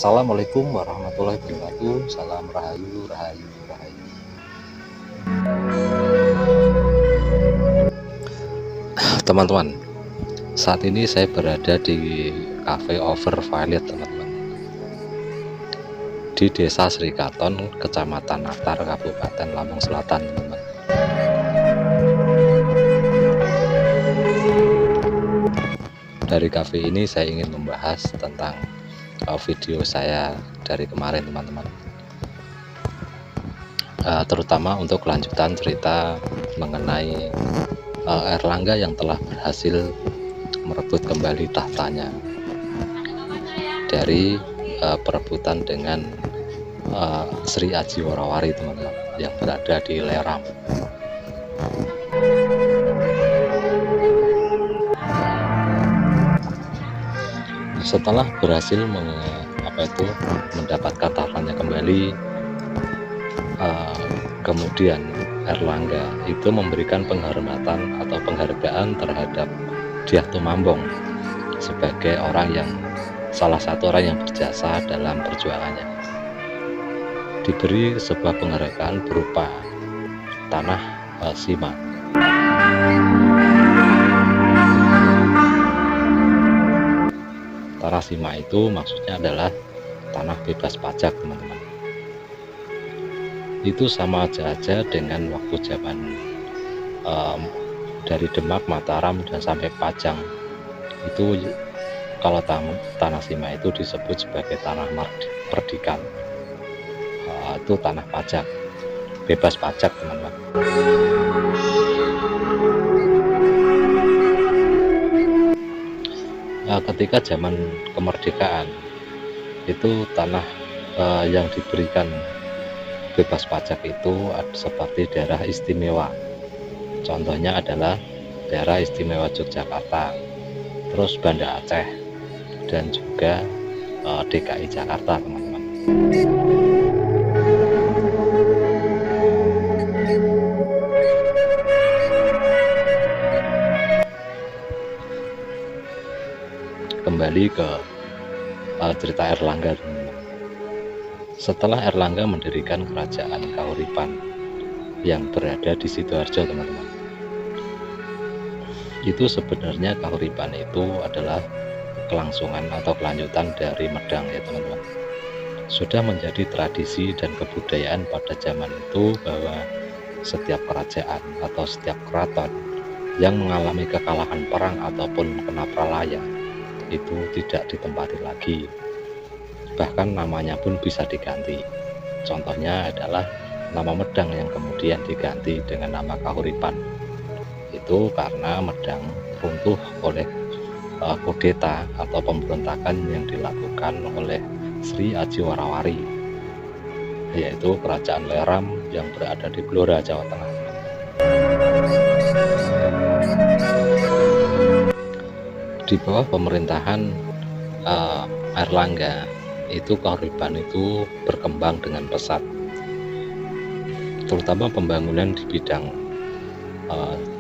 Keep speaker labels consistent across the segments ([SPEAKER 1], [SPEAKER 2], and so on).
[SPEAKER 1] Assalamualaikum warahmatullahi wabarakatuh. Salam rahayu, rahayu, rahayu. Teman-teman, saat ini saya berada di Cafe Over Violet, teman-teman, di Desa Srikaton, Kecamatan Natar, Kabupaten Lampung Selatan, teman-teman. Dari cafe ini saya ingin membahas tentang video saya dari kemarin, teman-teman, terutama untuk kelanjutan cerita mengenai Erlangga yang telah berhasil merebut kembali tahtanya dari perebutan dengan Sri Aji Warawari, teman-teman, yang berada di Leram. Setelah berhasil mendapatkan tahtanya kembali, kemudian Erlangga itu memberikan penghormatan atau penghargaan terhadap Dyah Tumambong sebagai salah satu orang yang berjasa dalam perjuangannya. Diberi sebuah penghargaan berupa tanah Sima. Tanah Sima itu maksudnya adalah tanah bebas pajak, teman-teman. Itu sama aja dengan waktu zaman dari Demak, Mataram, dan sampai Pajang. Itu kalau tanah Sima itu disebut sebagai tanah perdikan. Itu tanah pajak, bebas pajak, teman-teman. Ketika zaman kemerdekaan itu tanah yang diberikan bebas pajak itu seperti daerah istimewa. Contohnya adalah daerah istimewa Yogyakarta, terus Banda Aceh, dan juga DKI Jakarta, teman-teman. Kembali ke cerita Erlangga, teman-teman. Setelah Erlangga mendirikan kerajaan Kahuripan yang berada di Sidoarjo, teman-teman, itu sebenarnya Kahuripan itu adalah kelangsungan atau kelanjutan dari Medang, ya teman-teman. Sudah menjadi tradisi dan kebudayaan pada zaman itu bahwa setiap kerajaan atau setiap keraton yang mengalami kekalahan perang ataupun kena pralaya itu tidak ditempati lagi, bahkan namanya pun bisa diganti. Contohnya adalah nama Medang yang kemudian diganti dengan nama Kahuripan. Itu karena Medang runtuh oleh kudeta atau pemberontakan yang dilakukan oleh Sri Aji Warawari, yaitu kerajaan Leram yang berada di Blora, Jawa Tengah. Di bawah pemerintahan Erlangga itu Kahuripan itu berkembang dengan pesat, terutama pembangunan di bidang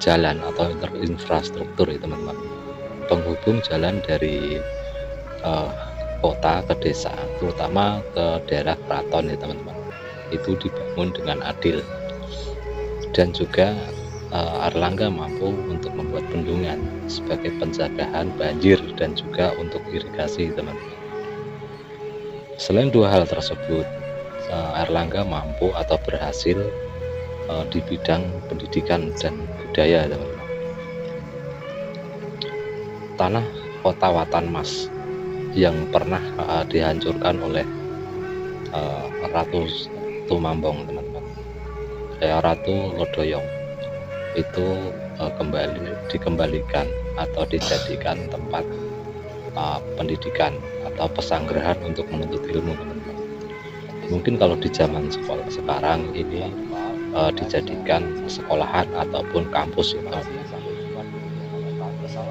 [SPEAKER 1] jalan atau infrastruktur, ya teman-teman. Penghubung jalan dari kota ke desa, terutama ke daerah keraton, ya teman-teman, itu dibangun dengan adil. Dan juga Erlangga mampu untuk membuat bendungan sebagai pencegahan banjir dan juga untuk irigasi, teman-teman. Selain dua hal tersebut, Erlangga mampu atau berhasil di bidang pendidikan dan budaya, teman-teman. Tanah kota Watanmas yang pernah dihancurkan oleh Ratu Tumambong, teman-teman, Ratu Lodoyong, itu dikembalikan atau dijadikan tempat pendidikan atau pesanggrahan untuk menuntut ilmu, teman-teman. Mungkin kalau di zaman sekolah sekarang ini dijadikan sekolahan ataupun kampus, itu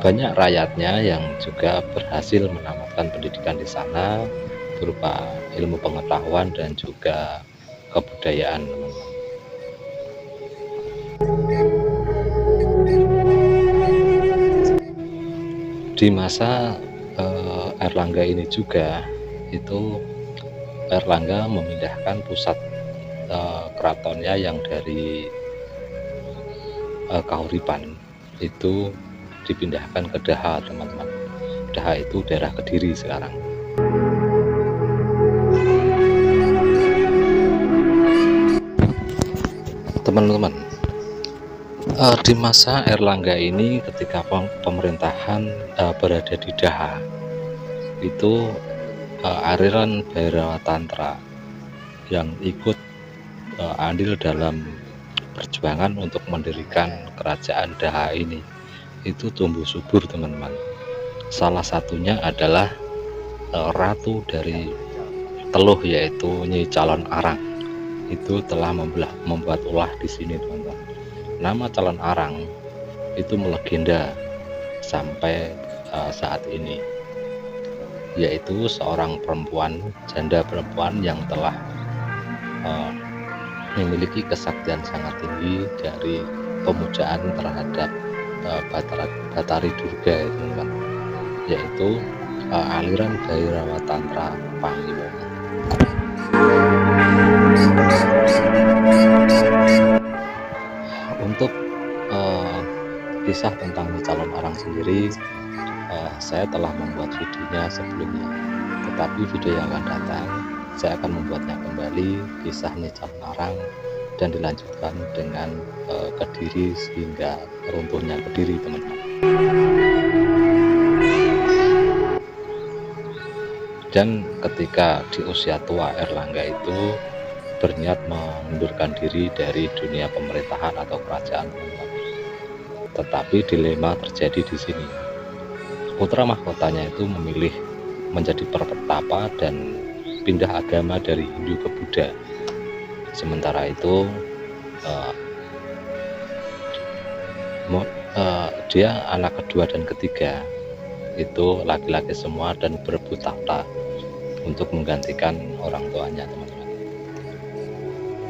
[SPEAKER 1] banyak rakyatnya yang juga berhasil menamatkan pendidikan di sana berupa ilmu pengetahuan dan juga kebudayaan, teman-teman. Di masa Erlangga ini juga itu Airlangga memindahkan pusat keratonnya yang dari Kahuripan itu dipindahkan ke Daha, teman-teman. Daha itu daerah Kediri sekarang. Teman-teman, di masa Airlangga ini ketika pemerintahan berada di Daha, itu aliran Bhairawa Tantra yang ikut andil dalam perjuangan untuk mendirikan kerajaan Daha ini itu tumbuh subur, teman-teman. Salah satunya adalah ratu dari Teluh, yaitu Nyi Calon Arang. Itu telah membuat ulah di sini, teman-teman. Nama Calon Arang itu melegenda sampai saat ini, yaitu seorang perempuan, janda perempuan yang telah memiliki kesaktian sangat tinggi dari pemujaan terhadap Batari Durga, teman-teman, yaitu aliran Bhairawa Tantra Pangliwungu. Untuk kisah tentang Nyi Calon Arang sendiri, saya telah membuat videonya sebelumnya, tetapi video yang akan datang saya akan membuatnya kembali, kisah Nyi Calon Arang, dan dilanjutkan dengan Kediri sehingga runtuhnya Kediri, teman-teman. Dan ketika di usia tua, Airlangga itu berniat mengundurkan diri dari dunia pemerintahan atau kerajaan, tetapi dilema terjadi di sini. Putra mahkotanya itu memilih menjadi pertapa dan pindah agama dari Hindu ke Buddha. Sementara itu dia anak kedua dan ketiga itu laki-laki semua dan berebut tahta untuk menggantikan orang tuanya, teman-teman.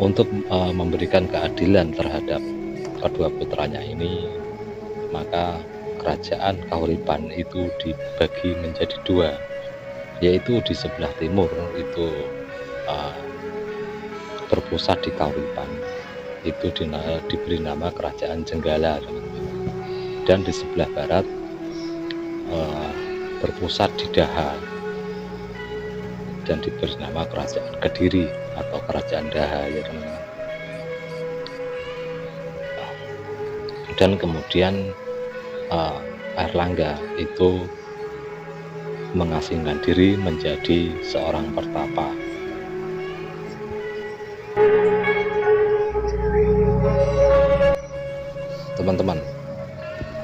[SPEAKER 1] Untuk memberikan keadilan terhadap kedua putranya ini, maka kerajaan Kahuripan itu dibagi menjadi dua, yaitu di sebelah timur itu berpusat di Kahuripan, itu diberi nama Kerajaan Jenggala, teman-teman. Dan di sebelah barat berpusat di Daha dan diberi nama Kerajaan Kediri atau Kerajaan Daha, ya teman-teman. Dan kemudian Airlangga itu mengasingkan diri menjadi seorang pertapa. Teman-teman,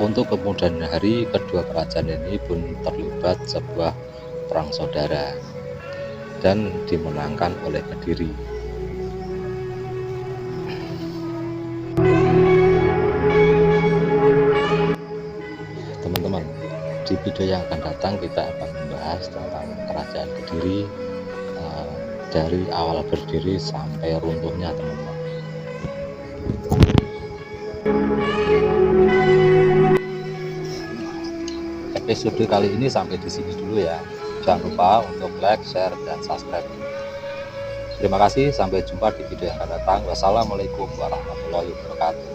[SPEAKER 1] untuk kemudian hari kedua kerajaan ini pun terlibat sebuah perang saudara dan dimenangkan oleh Kediri. Teman-teman, di video yang akan datang kita akan membahas tentang kerajaan Kediri dari awal berdiri sampai runtuhnya, teman-teman. Episode kali ini sampai di sini dulu ya. Jangan lupa untuk like, share, dan subscribe. Terima kasih, sampai jumpa di video yang akan datang. Wassalamualaikum warahmatullahi wabarakatuh.